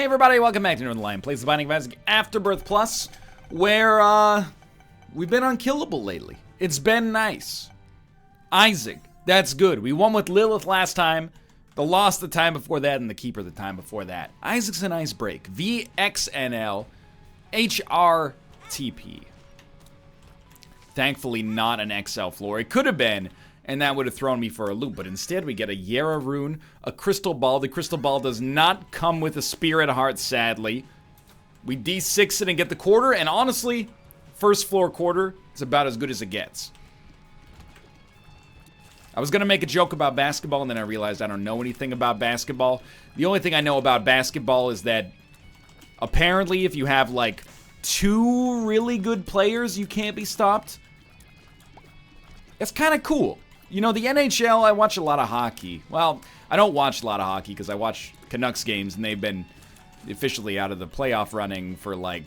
everybody, welcome back to Northernlion Plays the Binding of Isaac Afterbirth Plus, where, we've been unkillable lately. It's been nice. Isaac, that's good. We won with Lilith last time, the loss the time before that, and the keeper the time before that. Isaac's a nice break. VXNL HRTP. Thankfully not an XL floor. It could have been, and that would have thrown me for a loop, but instead we get a Yara Rune, a Crystal Ball. The Crystal Ball does not come with a Spirit Heart, sadly. We D6 it and get the quarter, and honestly, first floor quarter is about as good as it gets. I was going to make a joke about basketball, and then I realized I don't know anything about basketball. The only thing I know about basketball is that apparently if you have, like, 2 really good players, you can't be stopped. It's kind of cool. You know, the NHL, I watch a lot of hockey. Well, I don't watch a lot of hockey because I watch Canucks games, and they've been officially out of the playoff running for, like,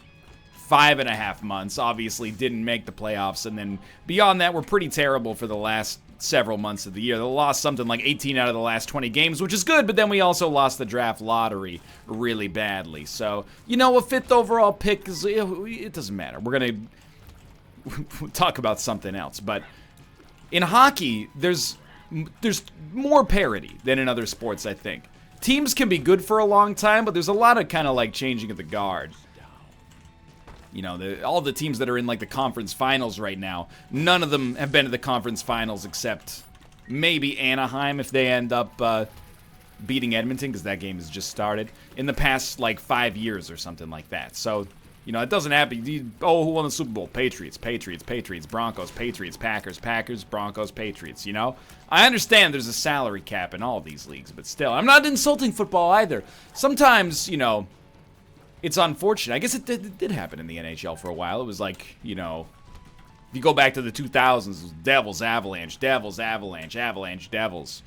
5.5 months. Obviously didn't make the playoffs, and then beyond that, we're pretty terrible for the last several months of the year. They lost something like 18 out of the last 20 games, which is good, but then we also lost the draft lottery really badly. So, you know, a 5th overall pick, is, it doesn't matter. We're going to talk about something else, but in hockey, there's more parity than in other sports, I think. Teams can be good for a long time, but there's a lot of kind of like changing of the guard. You know, all the teams that are in like the conference finals right now, none of them have been to the conference finals except maybe Anaheim if they end up beating Edmonton, because that game has just started, in the past like 5 years or something like that. So, you know, it doesn't happen. Who won the Super Bowl? Patriots, Patriots, Patriots, Broncos, Patriots, Packers, Packers, Broncos, Patriots, you know? I understand there's a salary cap in all of these leagues, but still, I'm not insulting football either. Sometimes, you know, it's unfortunate. I guess it did happen in the NHL for a while. It was like, you know, if you go back to the 2000s, it was Devils, Avalanche, Devils, Avalanche, Avalanche, Devils.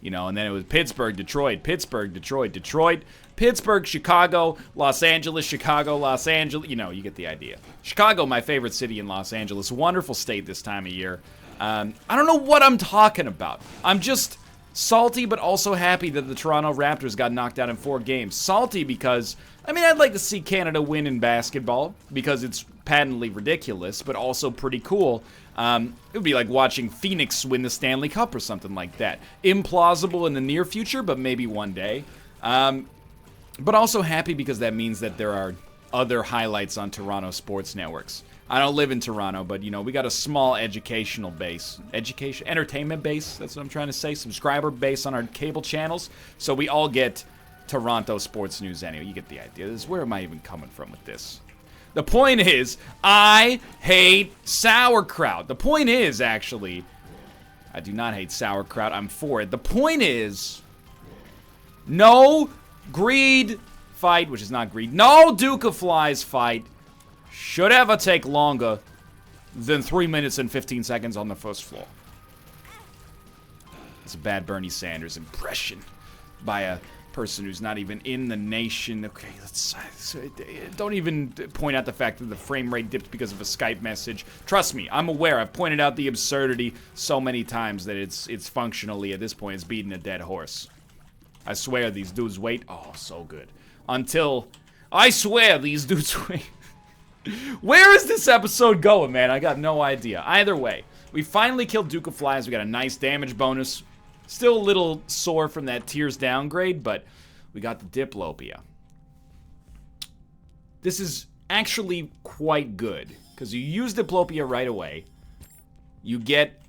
You know, and then it was Pittsburgh, Detroit, Pittsburgh, Detroit, Detroit, Pittsburgh, Chicago, Los Angeles, Chicago, Los Angeles. You know, you get the idea. Chicago, my favorite city in Los Angeles. Wonderful state this time of year. I don't know what I'm talking about. I'm just salty, but also happy that the Toronto Raptors got knocked out in 4 games. Salty because, I mean, I'd like to see Canada win in basketball because it's patently ridiculous, but also pretty cool. It would be like watching Phoenix win the Stanley Cup or something like that. Implausible in the near future, but maybe one day. But also happy because that means that there are other highlights on Toronto sports networks. I don't live in Toronto, but, you know, we got a small educational base. Entertainment base, that's what I'm trying to say. Subscriber base on our cable channels. So we all get Toronto sports news anyway. You get the idea. Where am I even coming from with this? The point is, I hate sauerkraut. The point is, actually, I do not hate sauerkraut. I'm for it. The point is, no greed fight, which is not greed. No Duke of Flies fight should ever take longer than 3 minutes and 15 seconds on the first floor. It's a bad Bernie Sanders impression by a person who's not even in the nation. Okay, don't even point out the fact that the frame rate dipped because of a Skype message. Trust me, I'm aware. I've pointed out the absurdity so many times that it's functionally, at this point, it's beating a dead horse. I swear these dudes wait. Oh, so good. Until, I swear these dudes wait. Where is this episode going, man? I got no idea. Either way, we finally killed Duke of Flies. We got a nice damage bonus. Still a little sore from that Tears downgrade, but we got the Diplopia. This is actually quite good, because you use Diplopia right away. You get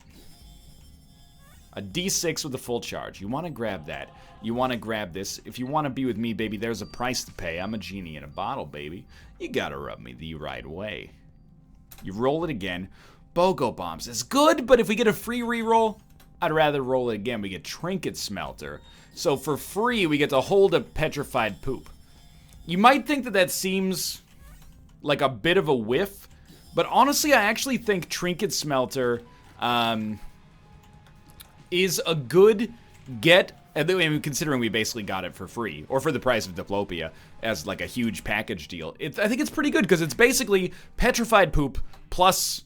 a D6 with a full charge. You want to grab that. You want to grab this. If you want to be with me, baby, there's a price to pay. I'm a genie in a bottle, baby. You gotta rub me the right way. You roll it again. BOGO Bombs is good, but if we get a free reroll, I'd rather roll it again. We get Trinket Smelter. So for free, we get to hold a Petrified Poop. You might think that that seems like a bit of a whiff, but honestly, I actually think Trinket Smelter is a good get. And considering we basically got it for free, or for the price of Diplopia, as like a huge package deal. I think it's pretty good, because it's basically Petrified Poop plus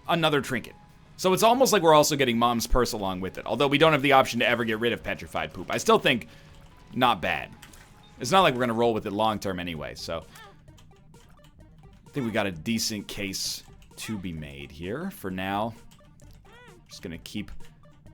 another trinket. So it's almost like we're also getting Mom's Purse along with it, although we don't have the option to ever get rid of Petrified Poop. I still think not bad. It's not like we're going to roll with it long term anyway, so I think we got a decent case to be made here. For now, just going to keep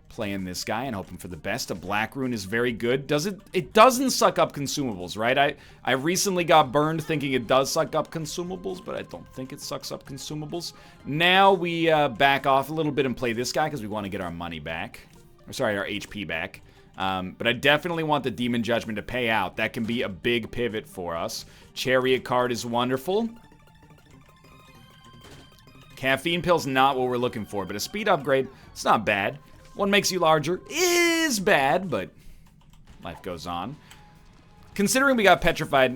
playing this guy and hoping for the best. A black rune is very good. It doesn't suck up consumables, right? I recently got burned thinking it does suck up consumables, but I don't think it sucks up consumables. Now we back off a little bit and play this guy because we want to get our money back. Or sorry, our HP back. But I definitely want the Demon Judgment to pay out. That can be a big pivot for us. Chariot card is wonderful. Caffeine pill's not what we're looking for, but a speed upgrade, it's not bad. One makes you larger is bad, but life goes on. Considering we got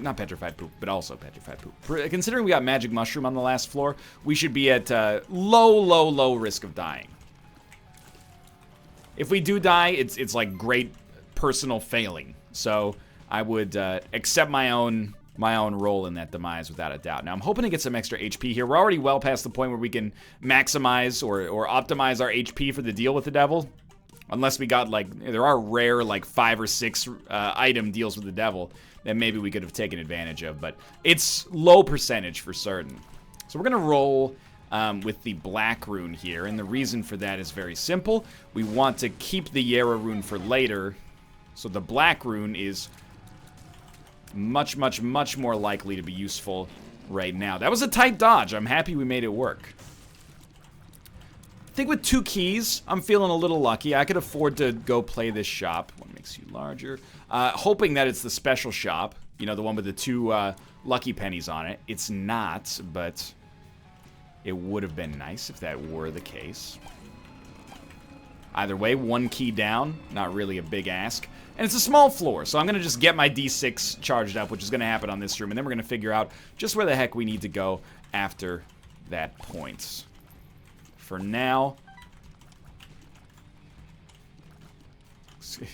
not petrified poop, but also petrified poop. Considering we got magic mushroom on the last floor, we should be at low risk of dying. If we do die, it's like great personal failing. So I would accept my own role in that demise without a doubt. Now I'm hoping to get some extra HP here. We're already well past the point where we can maximize or optimize our HP for the deal with the devil. Unless we got like, there are rare like 5 or 6 item deals with the devil that maybe we could have taken advantage of. But it's low percentage for certain. So we're going to roll with the black rune here. And the reason for that is very simple. We want to keep the Yara rune for later. So the black rune is much more likely to be useful right now. That was a tight dodge. I'm happy we made it work. I think with 2 keys, I'm feeling a little lucky. I could afford to go play this shop. One makes you larger. Hoping that it's the special shop. You know, the one with the 2 lucky pennies on it. It's not, but it would have been nice if that were the case. Either way, 1 key down. Not really a big ask. And it's a small floor, so I'm going to just get my D6 charged up, which is going to happen on this room, and then we're going to figure out just where the heck we need to go after that point. For now... you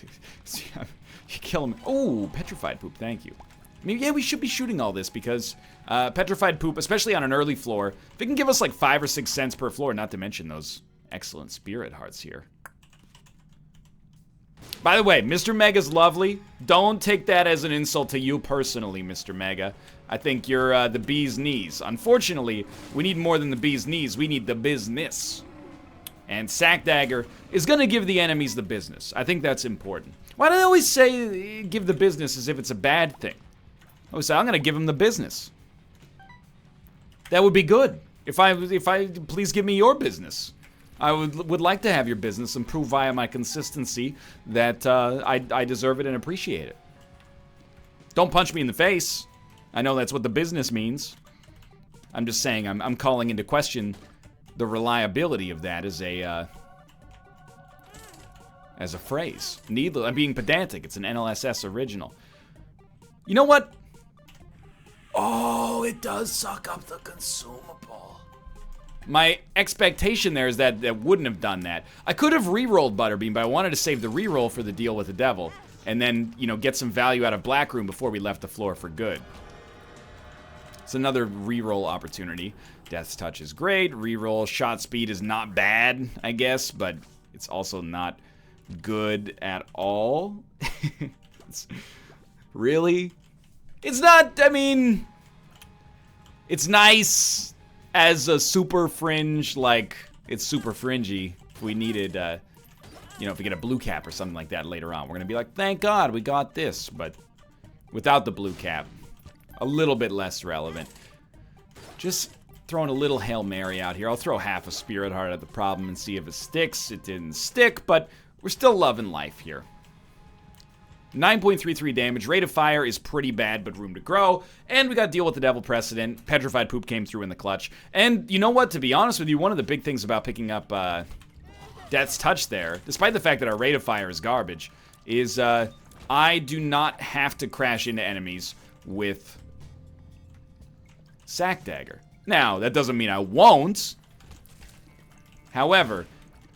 kill him. Oh, petrified poop, thank you. I mean, yeah, we should be shooting all this, because petrified poop, especially on an early floor, if it can give us like 5 or 6 cents per floor, not to mention those excellent spirit hearts here. By the way, Mr. Mega's lovely. Don't take that as an insult to you personally, Mr. Mega. I think you're the bee's knees. Unfortunately, we need more than the bee's knees. We need the business. And Sack Dagger is going to give the enemies the business. I think that's important. Why do they always say give the business as if it's a bad thing? I always say, I'm going to give them the business. That would be good. If I please give me your business. I would like to have your business and prove via my consistency that I deserve it and appreciate it. Don't punch me in the face. I know that's what the business means. I'm just saying I'm calling into question the reliability of that as a phrase. Needless. I'm being pedantic. It's an NLSS original. You know what? Oh, it does suck up the consumable. My expectation there is that it wouldn't have done that. I could have re-rolled Butterbean, but I wanted to save the re-roll for the deal with the devil. And then, you know, get some value out of Black Room before we left the floor for good. It's another re-roll opportunity. Death's Touch is great. Re-roll shot speed is not bad, I guess, but it's also not good at all. Really? It's not, I mean, it's nice as a super fringe, like, it's super fringy. If we needed, you know, if we get a blue cap or something like that later on, we're going to be like, thank God we got this. But without the blue cap, a little bit less relevant. Just throwing a little Hail Mary out here. I'll throw half a Spirit Heart at the problem and see if it sticks. It didn't stick, but we're still loving life here. 9.33 damage. Rate of fire is pretty bad, but room to grow. And we got Deal with the Devil precedent. Petrified Poop came through in the clutch. And you know what? To be honest with you, one of the big things about picking up Death's Touch there, despite the fact that our rate of fire is garbage, is I do not have to crash into enemies with Sack Dagger. Now, that doesn't mean I won't. However,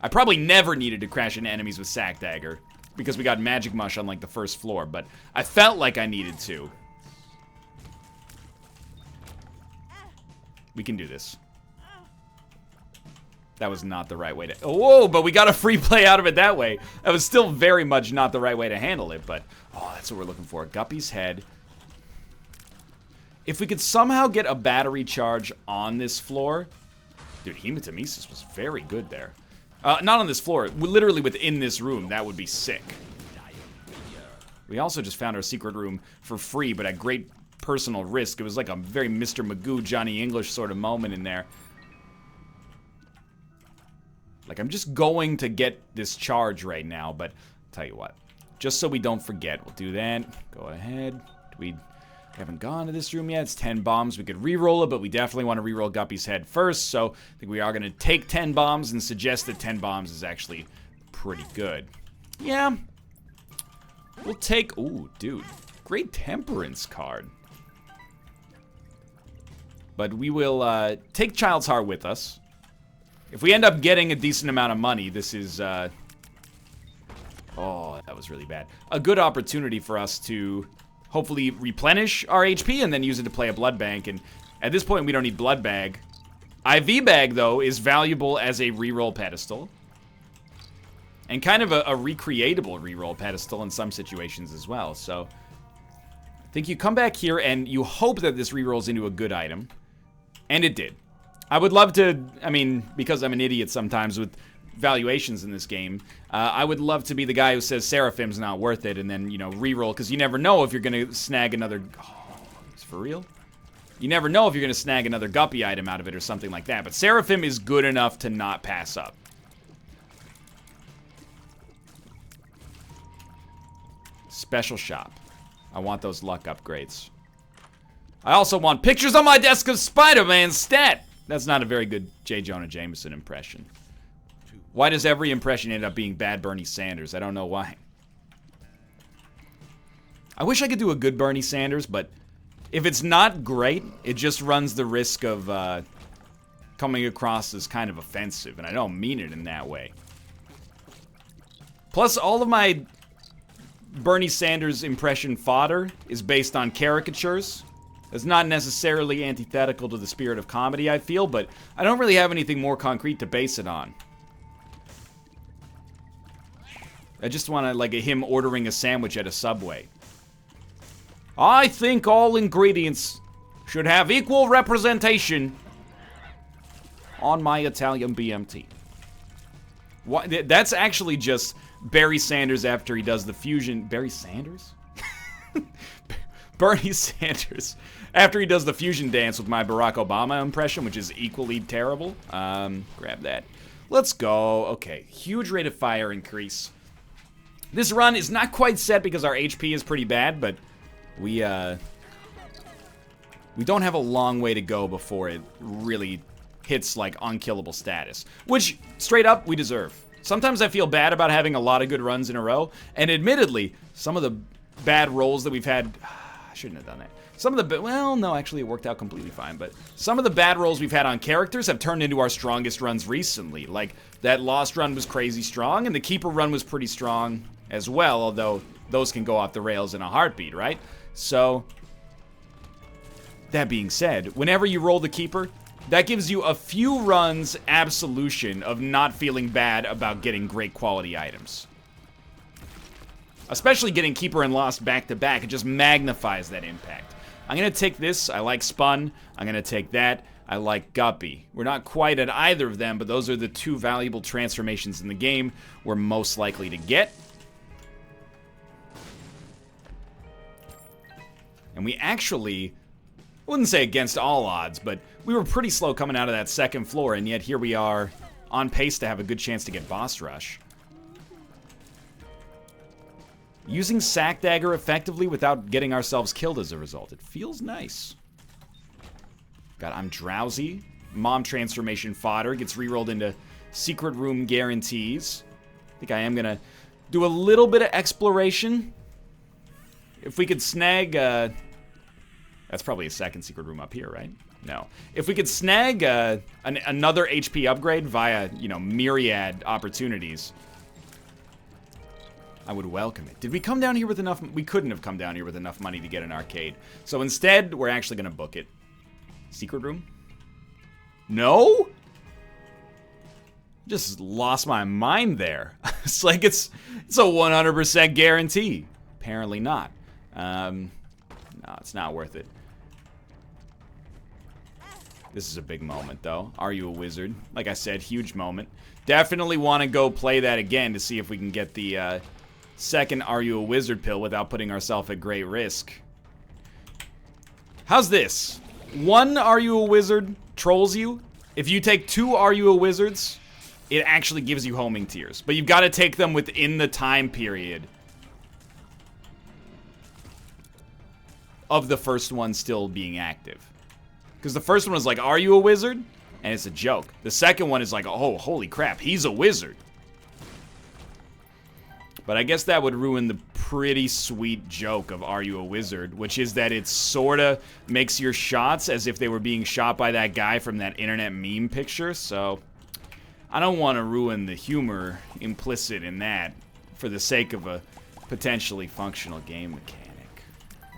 I probably never needed to crash into enemies with Sack Dagger, because we got Magic Mush on, like, the first floor, but I felt like I needed to. We can do this. That was not the right way to... Whoa, but we got a free play out of it that way. That was still very much not the right way to handle it, but... Oh, that's what we're looking for. Guppy's Head. If we could somehow get a battery charge on this floor... Dude, hematemesis was very good there. Not on this floor. Literally within this room. That would be sick. We also just found our secret room for free, but at great personal risk. It was like a very Mr. Magoo, Johnny English sort of moment in there. Like, I'm just going to get this charge right now, but I'll tell you what. Just so we don't forget, we'll do that. Go ahead. We haven't gone to this room yet. It's 10 bombs. We could re-roll it, but we definitely want to re-roll Guppy's head first, so I think we are going to take 10 bombs and suggest that 10 bombs is actually pretty good. Yeah. We'll take... Ooh, dude. Great temperance card. But we will take Child's Heart with us. If we end up getting a decent amount of money, this is... Oh, that was really bad. A good opportunity for us to hopefully replenish our HP and then use it to play a blood bank. And at this point, we don't need blood bag. IV bag, though, is valuable as a reroll pedestal. And kind of a recreatable reroll pedestal in some situations as well. So I think you come back here and you hope that this rerolls into a good item. And it did. I would love to, I mean, because I'm an idiot sometimes with valuations in this game, I would love to be the guy who says Seraphim's not worth it and then, you know, reroll, because you never know if you're going to snag another... Oh, it's for real? You never know if you're going to snag another Guppy item out of it or something like that, but Seraphim is good enough to not pass up. Special shop. I want those luck upgrades. I also want pictures on my desk of Spider-Man's stat! That's not a very good J. Jonah Jameson impression. Why does every impression end up being bad Bernie Sanders? I don't know why. I wish I could do a good Bernie Sanders, but if it's not great, it just runs the risk of coming across as kind of offensive, and I don't mean it in that way. Plus, all of my Bernie Sanders impression fodder is based on caricatures. It's not necessarily antithetical to the spirit of comedy, I feel, but I don't really have anything more concrete to base it on. I just want to, like, him ordering a sandwich at a Subway. I think all ingredients should have equal representation on my Italian BMT. What? That's actually just Barry Sanders after he does the fusion... Barry Sanders? Bernie Sanders after he does the fusion dance with my Barack Obama impression, which is equally terrible. Grab that. Let's go. Okay, huge rate of fire increase. This run is not quite set because our HP is pretty bad, but we don't have a long way to go before it really hits, like, unkillable status. Which, straight up, we deserve. Sometimes I feel bad about having a lot of good runs in a row, and admittedly, some of the bad rolls that we've had... I shouldn't have done that. Some of the... Well, no, actually, it worked out completely fine, but some of the bad rolls we've had on characters have turned into our strongest runs recently. Like, that Lost run was crazy strong, and the Keeper run was pretty strong as well, although those can go off the rails in a heartbeat, right? So, that being said, whenever you roll the Keeper, that gives you a few runs absolution of not feeling bad about getting great quality items. Especially getting Keeper and Lost back-to-back, it just magnifies that impact. I'm going to take this. I like Spun. I'm going to take that. I like Guppy. We're not quite at either of them, but those are the two valuable transformations in the game we're most likely to get. And we actually, I wouldn't say against all odds, but we were pretty slow coming out of that second floor, and yet here we are on pace to have a good chance to get Boss Rush. Using Sack Dagger effectively without getting ourselves killed as a result. It feels nice. God, I'm drowsy. Mom transformation fodder gets rerolled into secret room guarantees. I think I am going to do a little bit of exploration. If we could snag, that's probably a second secret room up here, right? No. If we could snag another HP upgrade via, you know, myriad opportunities, I would welcome it. Did we come down here with enough? We couldn't have come down here with enough money to get an arcade. So instead, we're actually going to book it. Secret room? No? Just lost my mind there. It's like it's a 100% guarantee. Apparently not. No, it's not worth it. This is a big moment, though. Are you a wizard? Like I said, huge moment. Definitely want to go play that again to see if we can get the second Are You a Wizard pill without putting ourselves at great risk. How's this? 1 Are You a Wizard trolls you. If you take 2 Are You a Wizards, it actually gives you homing tears. But you've got to take them within the time period of the first one still being active. Because the first one was like, are you a wizard? And it's a joke. The second one is like, oh, holy crap, he's a wizard. But I guess that would ruin the pretty sweet joke of Are You a Wizard, which is that it sorta makes your shots as if they were being shot by that guy from that internet meme picture, so I don't want to ruin the humor implicit in that for the sake of a potentially functional game mechanic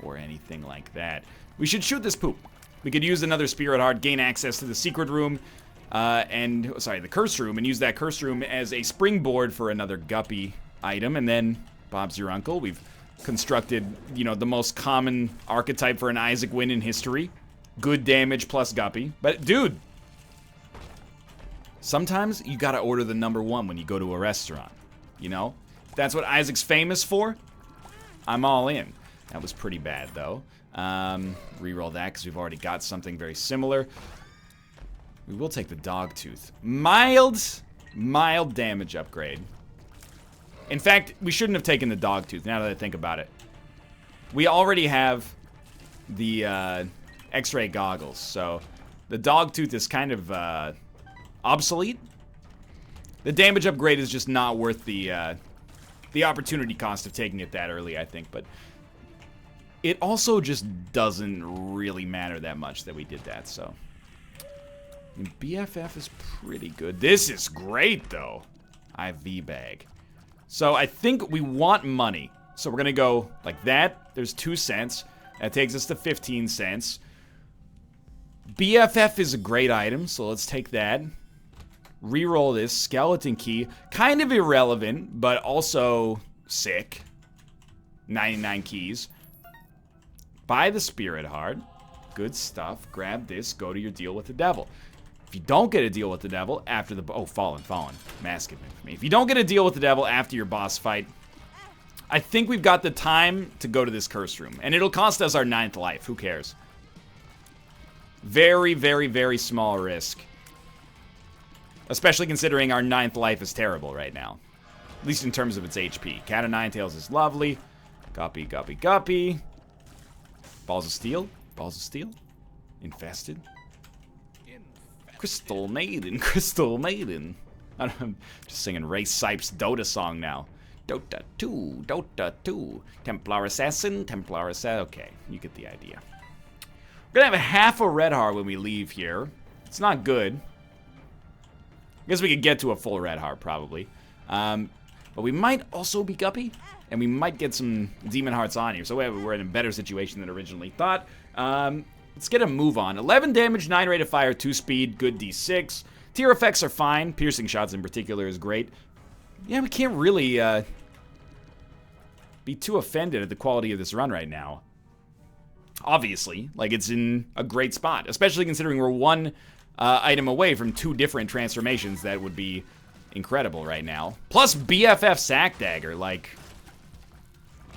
or anything like that. We should shoot this poop. We could use another Spirit Heart, gain access to the secret room, the curse room, and use that curse room as a springboard for another guppy item, and then Bob's your uncle. We've constructed, you know, the most common archetype for an Isaac win in history. Good damage plus guppy. But, dude, sometimes you gotta order the #1 when you go to a restaurant, you know? If that's what Isaac's famous for, I'm all in. That was pretty bad, though. Reroll that because we've already got something very similar. We will take the dog tooth. Mild damage upgrade. In fact, we shouldn't have taken the dog tooth, now that I think about it. We already have the X-ray goggles, so the dog tooth is kind of obsolete. The damage upgrade is just not worth the opportunity cost of taking it that early, I think, but it also just doesn't really matter that much that we did that, so. And BFF is pretty good. This is great, though. IV bag. So I think we want money. So we're gonna go like that. There's 2 cents. That takes us to 15 cents. BFF is a great item, so let's take that. Reroll this. Skeleton key. Kind of irrelevant, but also sick. 99 keys. Buy the Spirit Heart. Good stuff. Grab this. Go to your deal with the devil. If you don't get a deal with the devil after the... Oh, fallen. Masking for me. If you don't get a deal with the devil after your boss fight, I think we've got the time to go to this curse room. And it'll cost us our 9th life. Who cares? Very, very, very small risk. Especially considering our 9th life is terrible right now. At least in terms of its HP. Cat of Nine Tails is lovely. Guppy, guppy, guppy. Balls of Steel? Balls of Steel? Infested? Crystal Maiden, Crystal Maiden. I'm just singing Ray Sipes' Dota song now. Dota 2, Dota 2. Templar Assassin, Templar Assassin. Okay, you get the idea. We're gonna have a half a red heart when we leave here. It's not good. I guess we could get to a full red heart, probably. But we might also be guppy. And we might get some demon hearts on here. So we're in a better situation than originally thought. Let's get a move on. 11 damage, 9 rate of fire, 2 speed, good D6. Tier effects are fine. Piercing shots in particular is great. Yeah, we can't really be too offended at the quality of this run right now. Obviously, like it's in a great spot. Especially considering we're 1 item away from 2 different transformations that would be incredible right now. Plus BFF Sack Dagger, like...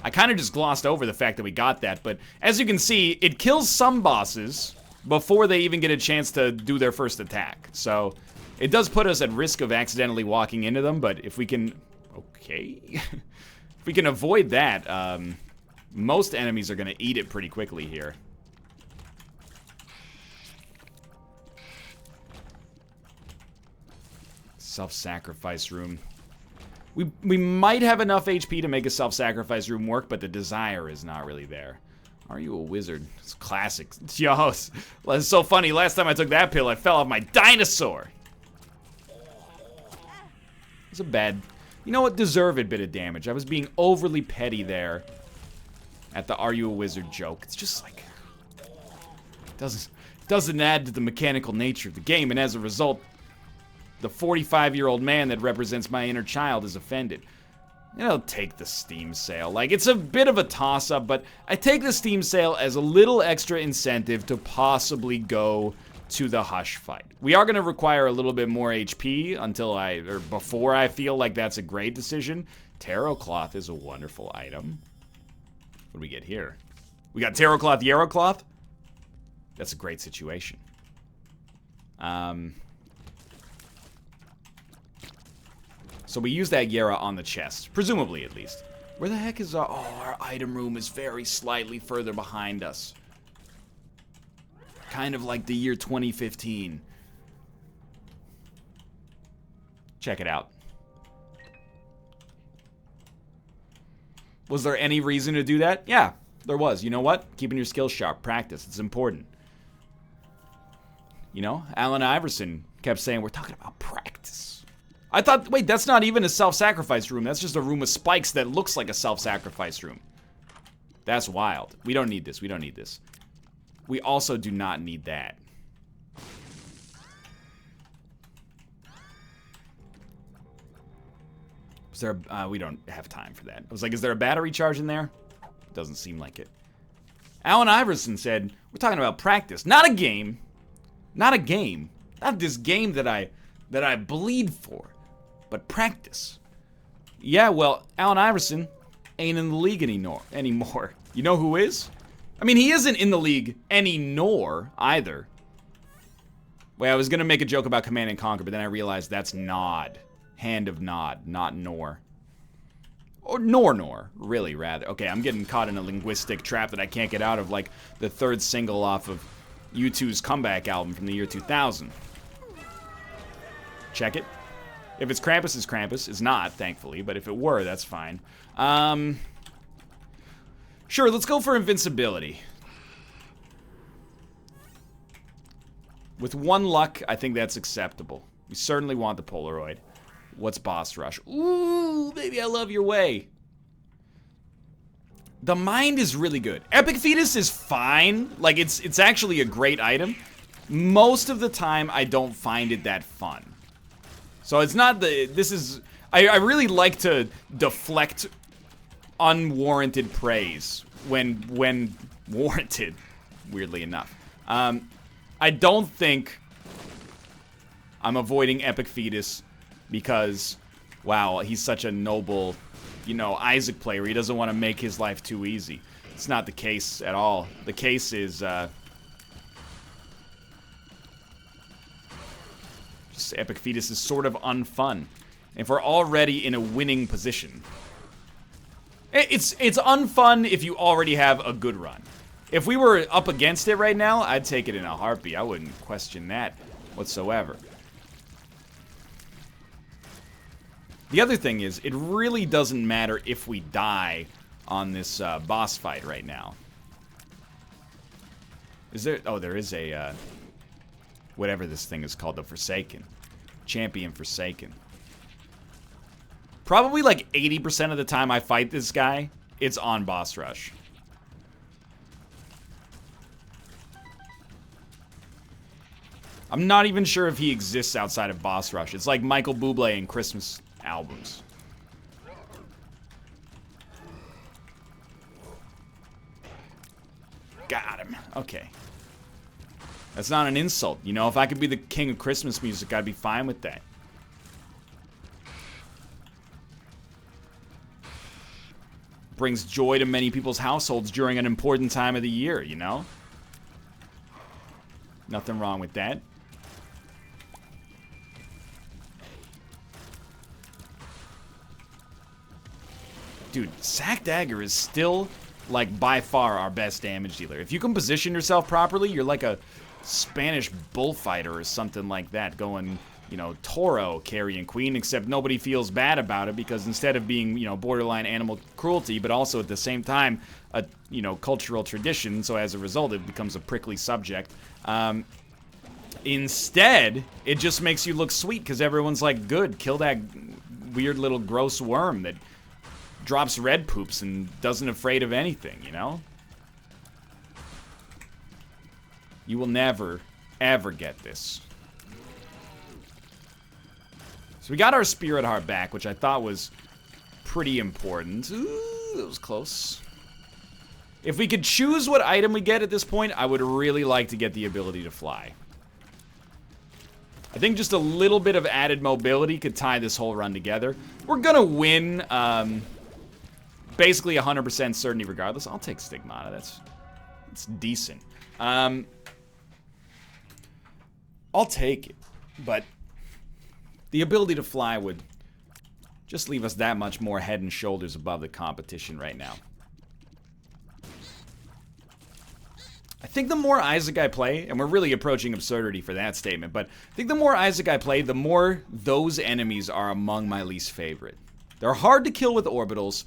I kind of just glossed over the fact that we got that, but as you can see, it kills some bosses before they even get a chance to do their first attack. So, it does put us at risk of accidentally walking into them, but if we can... Okay. If we can avoid that, most enemies are going to eat it pretty quickly here. Self-sacrifice room. We might have enough HP to make a self-sacrifice room work, but the desire is not really there. Are you a wizard? It's classic. Yo, it's so funny. Last time I took that pill, I fell off my dinosaur. It's a bad... You know what? Deserved bit of damage. I was being overly petty there at the Are You a Wizard joke. It's just like... Doesn't add to the mechanical nature of the game, and as a result... The 45-year-old man that represents my inner child is offended. And I'll take the Steam sale. Like, it's a bit of a toss-up, but I take the Steam sale as a little extra incentive to possibly go to the Hush fight. We are going to require a little bit more HP before I feel like that's a great decision. Tarot Cloth is a wonderful item. What do we get here? We got Tarot Cloth, Yarrow Cloth. That's a great situation. So we use that Yarrow on the chest, presumably at least. Where the heck is our... Oh, our item room is very slightly further behind us. Kind of like the year 2015. Check it out. Was there any reason to do that? Yeah, there was. You know what? Keeping your skills sharp. Practice. It's important. You know, Allen Iverson kept saying, we're talking about practice. I thought, wait, that's not even a self-sacrifice room. That's just a room with spikes that looks like a self-sacrifice room. That's wild. We don't need this. We don't need this. We also do not need that. Is there we don't have time for that. I was like, is there a battery charge in there? Doesn't seem like it. Allen Iverson said, we're talking about practice, not a game. Not a game. Not this game that I bleed for, but practice. Yeah, well, Allen Iverson ain't in the league anymore. You know who is? I mean, he isn't in the league anymore either. Wait, I was gonna make a joke about Command and Conquer, but then I realized that's Nod. Hand of Nod, not Nor. Or Nor, really, rather. Okay, I'm getting caught in a linguistic trap that I can't get out of, like the third single off of U2's comeback album from the year 2000. Check it. If it's Krampus, it's Krampus. It's not, thankfully, but if it were, that's fine. Sure, let's go for invincibility. With one luck, I think that's acceptable. We certainly want the Polaroid. What's Boss Rush? Ooh, baby, I love your way. The Mind is really good. Epic Fetus is fine. Like, it's actually a great item. Most of the time, I don't find it that fun. So it's not I really like to deflect unwarranted praise when warranted, weirdly enough. I don't think I'm avoiding Epic Fetus because, wow, he's such a noble, you know, Isaac player. He doesn't want to make his life too easy. It's not the case at all. The case is, just Epic Fetus is sort of unfun. If we're already in a winning position. It's unfun if you already have a good run. If we were up against it right now, I'd take it in a heartbeat. I wouldn't question that whatsoever. The other thing is, it really doesn't matter if we die on this boss fight right now. Is there... Oh, there is a... whatever this thing is called, the Forsaken. Champion Forsaken. Probably like 80% of the time I fight this guy, it's on boss rush. I'm not even sure if he exists outside of boss rush. It's like Michael Bublé in Christmas albums. Got him. Okay. That's not an insult. You know, if I could be the king of Christmas music, I'd be fine with that. Brings joy to many people's households during an important time of the year, you know? Nothing wrong with that. Dude, Sack Dagger is still, like, by far our best damage dealer. If you can position yourself properly, you're like a Spanish bullfighter or something like that, going, you know, Toro carrying Queen, except nobody feels bad about it because instead of being, you know, borderline animal cruelty, but also at the same time a, you know, cultural tradition, so as a result it becomes a prickly subject. Instead, it just makes you look sweet because everyone's like, good, kill that weird little gross worm that drops red poops and doesn't afraid of anything, you know? You will never, ever get this. So we got our Spirit Heart back, which I thought was pretty important. Ooh, that was close. If we could choose what item we get at this point, I would really like to get the ability to fly. I think just a little bit of added mobility could tie this whole run together. We're gonna win, basically 100% certainty regardless. I'll take Stigmata. That's decent. I'll take it, but the ability to fly would just leave us that much more head and shoulders above the competition right now. I think the more Isaac I play, and we're really approaching absurdity for that statement, but I think the more Isaac I play, the more those enemies are among my least favorite. They're hard to kill with orbitals.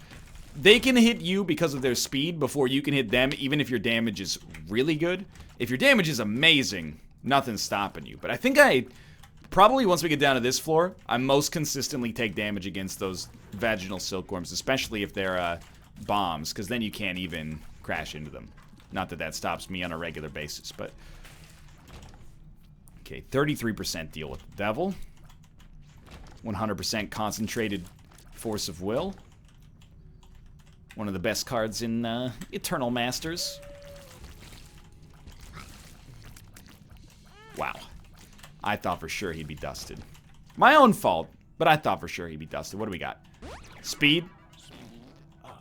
They can hit you because of their speed before you can hit them, even if your damage is really good. If your damage is amazing, nothing's stopping you. But I think probably once we get down to this floor, I most consistently take damage against those vaginal silkworms, especially if they're bombs, because then you can't even crash into them. Not that that stops me on a regular basis, but... Okay, 33% deal with the devil. 100% concentrated force of will. One of the best cards in Eternal Masters. Wow. I thought for sure he'd be dusted. My own fault, but I thought for sure he'd be dusted. What do we got? Speed.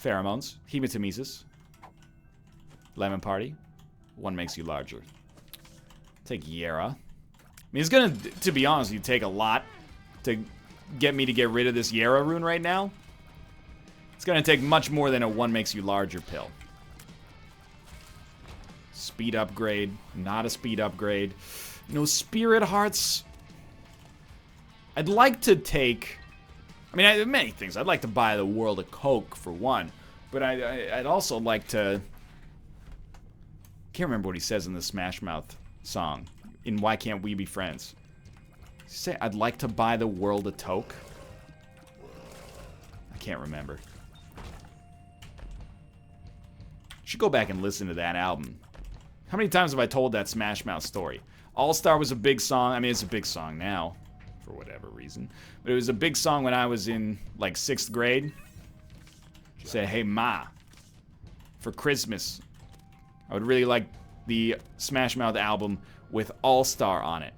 Pheromones. Hematemesis. Lemon Party. One makes you larger. Take Yera. I mean, it's gonna, to be honest, you take a lot to get me to get rid of this Yera rune right now. It's gonna take much more than a one makes you larger pill. Speed upgrade. Not a speed upgrade. No Spirit Hearts. I'd like to take... I mean, I have many things. I'd like to buy the World of Coke, for one. But I'd also like to... Can't remember what he says in the Smash Mouth song. In Why Can't We Be Friends? Say, I'd like to buy the World of Toke. I can't remember. Should go back and listen to that album. How many times have I told that Smash Mouth story? All-Star was a big song. I mean, it's a big song now, for whatever reason. But it was a big song when I was in, like, 6th grade. She said, hey, Ma, for Christmas, I would really like the Smash Mouth album with All-Star on it.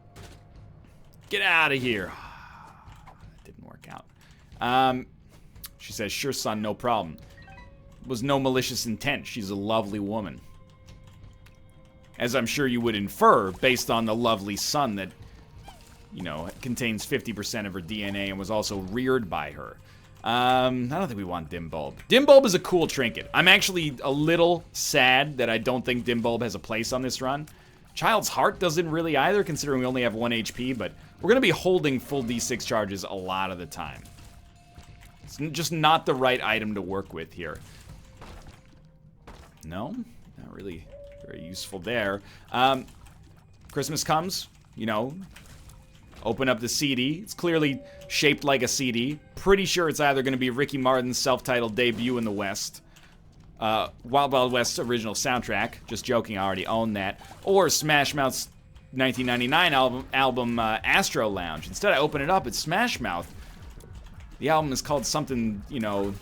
Get out of here. That didn't work out. She says, sure, son, no problem. Was no malicious intent. She's a lovely woman. As I'm sure you would infer, based on the lovely son that, you know, contains 50% of her DNA and was also reared by her. I don't think we want Dimbulb. Dimbulb is a cool trinket. I'm actually a little sad that I don't think Dimbulb has a place on this run. Child's Heart doesn't really either, considering we only have 1 HP, but we're going to be holding full D6 charges a lot of the time. It's just not the right item to work with here. No, not really very useful there. Christmas comes, you know, open up the CD. It's clearly shaped like a CD. Pretty sure it's either going to be Ricky Martin's self-titled debut in the West, Wild Wild West's original soundtrack. Just joking, I already own that. Or Smash Mouth's 1999 album Astro Lounge. Instead, I open it up. It's Smash Mouth. The album is called something, you know,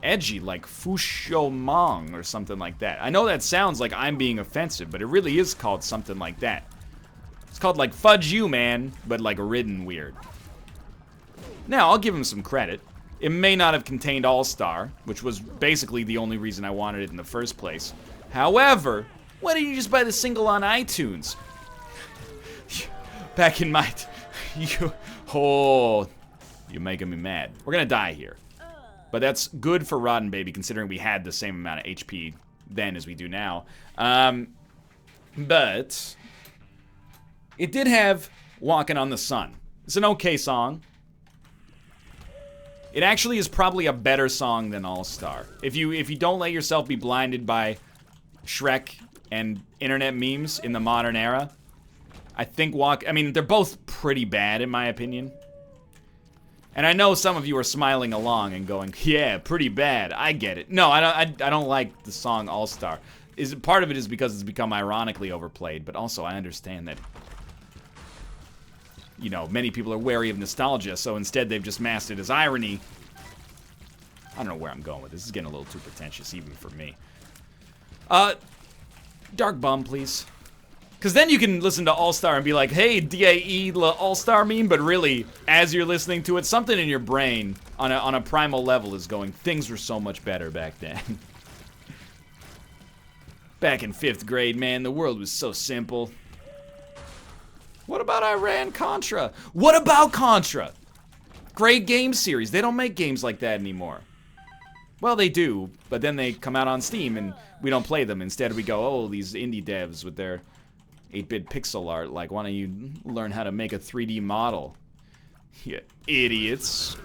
edgy, like Fusho Mong or something like that. I know that sounds like I'm being offensive, but it really is called something like that. It's called like Fudge You Man, but like written weird. Now, I'll give him some credit. It may not have contained All-Star, which was basically the only reason I wanted it in the first place. However, why didn't you just buy the single on iTunes? Back in my... You're making me mad. We're gonna die here. But that's good for Rotten Baby, considering we had the same amount of HP then as we do now. But... it did have Walking on the Sun. It's an okay song. It actually is probably a better song than All-Star. If you don't let yourself be blinded by Shrek and internet memes in the modern era, I think I mean, they're both pretty bad in my opinion. And I know some of you are smiling along and going, yeah, pretty bad. I get it. No, I don't like the song All-Star. Part of it is because it's become ironically overplayed, but also I understand that, you know, many people are wary of nostalgia, so instead they've just masked it as irony. I don't know where I'm going with this. This is getting a little too pretentious, even for me. Dark Bum, please. Because then you can listen to All-Star and be like, hey, DAE, the All-Star meme, but really, as you're listening to it, something in your brain on a primal level is going, things were so much better back then. Back in 5th grade, man, the world was so simple. What about Iran-Contra? What about Contra? Great game series. They don't make games like that anymore. Well, they do, but then they come out on Steam and we don't play them. Instead, we go, oh, these indie devs with their 8-bit pixel art. Like, why don't you learn how to make a 3D model? You idiots.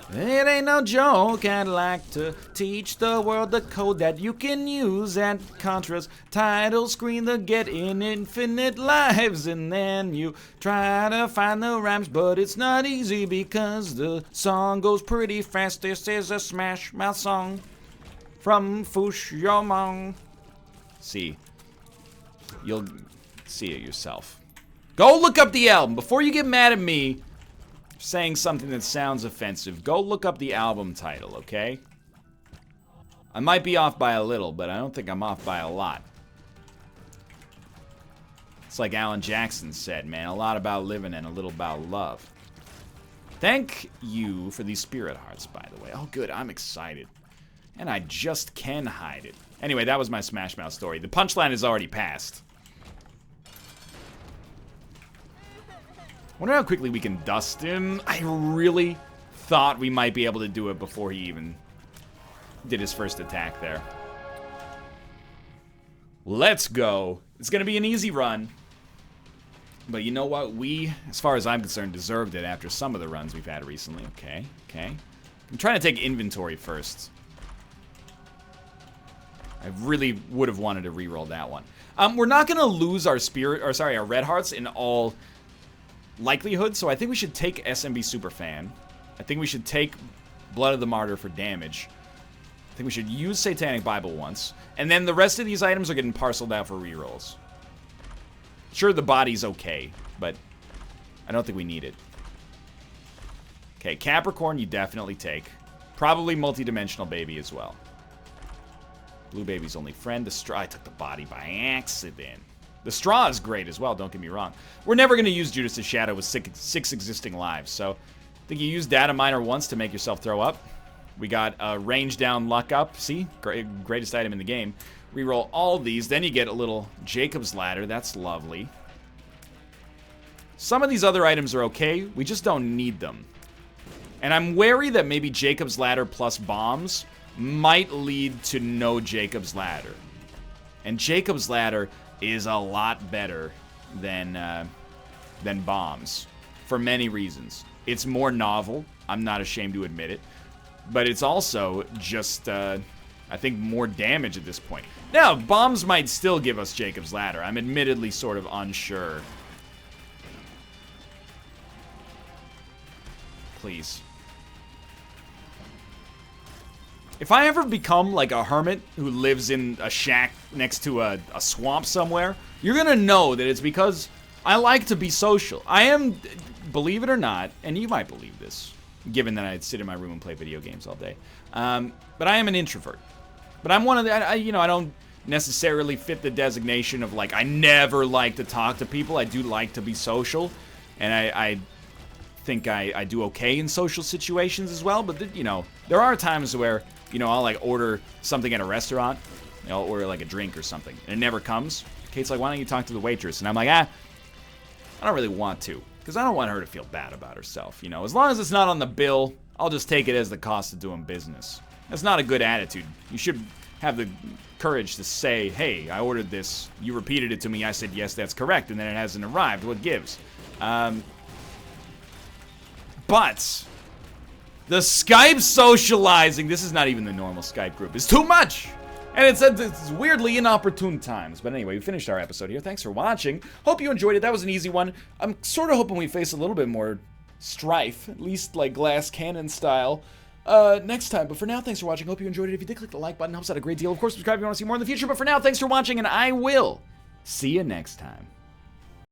It ain't no joke, I'd like to teach the world the code that you can use at Contra's title screen to get in infinite lives. And then you try to find the rhymes, but it's not easy because the song goes pretty fast. This is a Smash Mouth song from Fushiyomon. See, you'll see it yourself. Go look up the album before you get mad at me saying something that sounds offensive. Go look up the album title, okay? I might be off by a little, but I don't think I'm off by a lot. It's like Alan Jackson said, man, a lot about living and a little about love. Thank you for these spirit hearts, by the way. Oh, good, I'm excited. And I just can hide it. Anyway, that was my Smash Mouth story. The punchline is already passed. Wonder how quickly we can dust him. I really thought we might be able to do it before he even did his first attack there. Let's go. It's gonna be an easy run. But you know what? We, as far as I'm concerned, deserved it after some of the runs we've had recently. Okay, okay. I'm trying to take inventory first. I really would have wanted to reroll that one. We're not gonna lose our our red hearts in all likelihood, so I think we should take SMB Superfan. I think we should take Blood of the Martyr for damage. I think we should use Satanic Bible once. And then the rest of these items are getting parceled out for rerolls. Sure, the body's okay, but I don't think we need it. Okay, Capricorn you definitely take. Probably Multidimensional Baby as well. Blue Baby's only friend. The Straw, I took the body by accident. The Straw is great as well, don't get me wrong. We're never going to use Judas' Shadow with six existing lives, so I think you use Data Miner once to make yourself throw up. We got a range down, luck up. See? Greatest item in the game. Reroll all these, then you get a little Jacob's Ladder. That's lovely. Some of these other items are okay. We just don't need them. And I'm wary that maybe Jacob's Ladder plus bombs might lead to no Jacob's Ladder. And Jacob's Ladder is a lot better than bombs for many reasons. It's more novel. I'm not ashamed to admit it. But it's also just, I think, more damage at this point. Now, bombs might still give us Jacob's Ladder. I'm admittedly sort of unsure. Please. If I ever become like a hermit who lives in a shack next to a swamp somewhere, you're gonna know that it's because I like to be social. I am, believe it or not, and you might believe this, given that I'd sit in my room and play video games all day. But I am an introvert. But I'm one of the, I don't necessarily fit the designation of like, I never like to talk to people. I do like to be social. And I think I do okay in social situations as well. But, there are times where, I'll like order something at a restaurant. I'll order like a drink or something. And it never comes. Kate's like, why don't you talk to the waitress? And I'm like, I don't really want to. Because I don't want her to feel bad about herself, As long as it's not on the bill, I'll just take it as the cost of doing business. That's not a good attitude. You should have the courage to say, hey, I ordered this. You repeated it to me. I said, yes, that's correct. And then it hasn't arrived. What gives? But the Skype socializing, this is not even the normal Skype group. It's too much. And it's weirdly inopportune times. But anyway, we finished our episode here. Thanks for watching. Hope you enjoyed it. That was an easy one. I'm sort of hoping we face a little bit more strife, at least like glass cannon style, next time. But for now, thanks for watching. Hope you enjoyed it. If you did, click the like button. Helps out a great deal. Of course, subscribe if you want to see more in the future. But for now, thanks for watching, and I will see you next time.